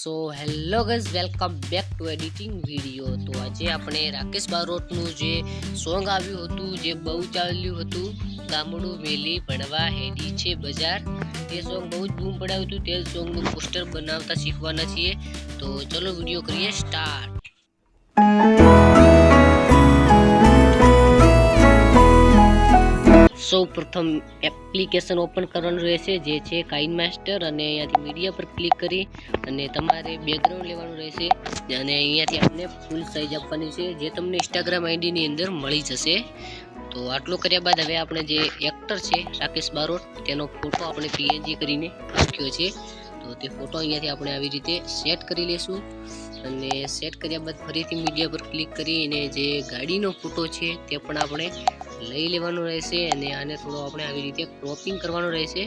So hello guys, welcome back to editing video. તો આજે આપણે રાકેશ બારોટનું જે સોંગ આવ્યું હતું, જે બહુ ચાલ્યું હતું, ગામડું વેલી ભણવા હેડી છે બજાર, તે સોંગ બહુ જ બૂમ પડાવ્યું હતું। તે સોંગનું પોસ્ટર બનાવતા શીખવાના છીએ। તો ચલો વિડીયો કરીએ સ્ટાર્ટ। સૌ પ્રથમ એપ્લિકેશન ઓપન કરવાનું રહેશે, જે છે કાઇનમાસ્ટર, અને અહીંયાથી મીડિયા પર ક્લિક કરી અને તમારે બેકગ્રાઉન્ડ લેવાનું રહેશે અને અહીંયાથી આપણે ફૂલ સાઇઝ આપવાની છે, જે તમને ઇન્સ્ટાગ્રામ આઈડીની અંદર મળી જશે। તો આટલું કર્યા બાદ હવે આપણે જે એક્ટર છે રાકેશ બારોટ, તેનો ફોટો આપણે પીએનજી કરીને રાખ્યો છે। તો તે ફોટો અહીંયાથી આપણે આવી રીતે સેટ કરી લેશું અને સેટ કર્યા બાદ ફરીથી મીડિયા પર ક્લિક કરીને જે ગાડીનો ફોટો છે તે પણ આપણે લઈ લેવાનું રહેશે અને આને થોડો આપણે આવી રીતે ક્રોપિંગ કરવાનું રહેશે।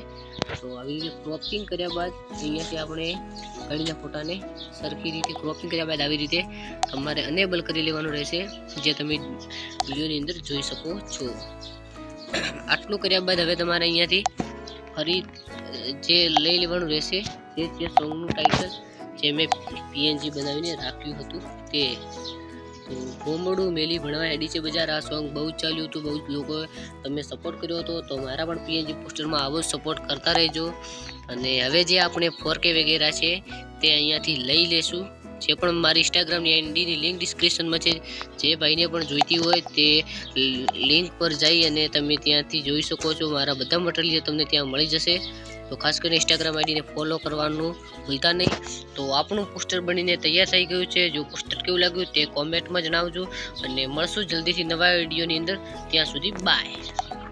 તો આવી રીતે ક્રોપિંગ કર્યા બાદ અહીંયાથી આપણે ગાડીના ફોટાને સરખી રીતે ક્રોપિંગ કર્યા બાદ આવી રીતે તમારે અનેબલ કરી લેવાનું રહેશે, જે તમે વિડીયોની અંદર જોઈ શકો છો। આટલું કર્યા બાદ હવે તમારે અહીંયાથી ફરી જે લઈ લેવાનું રહેશે, તે છે સોંગનું ટાઇટલ, જે મેં પીએનજી બનાવીને રાખ્યું હતું તે। તો ગામડું વેલી ભણવા હેડી છે બજાર, આ સોંગ બહુ જ ચાલ્યું હતું, બહુ જ લોકોએ તમે સપોર્ટ કર્યો હતો। તો મારા પણ પીએનજી પોસ્ટરમાં આવો જ સપોર્ટ કરતા રહેજો। અને હવે જે આપણે 4K વગેરે છે તે અહીંયાથી લઈ લેશું, જે પણ મારી ઇન્સ્ટાગ્રામની આઈડીની લિંક ડિસ્ક્રિપ્શનમાં છે, જે ભાઈને પણ જોઈતી હોય તે લિંક પર જઈ અને તમે ત્યાંથી જોઈ શકો છો। મારા બધા મટીરિયલ તમને ત્યાં મળી જશે। તો ખાસ કરીને ઇન્સ્ટાગ્રામ આઈડીને ફોલો કરવાનું ભૂલતા નહીં। તો આપણું પોસ્ટર બનીને તૈયાર થઈ ગયું છે। જો પોસ્ટર કેવું લાગ્યું તે કોમેન્ટમાં જણાવજો અને મળશું જલ્દીથી નવા વિડીયોની અંદર। ત્યાં સુધી બાય।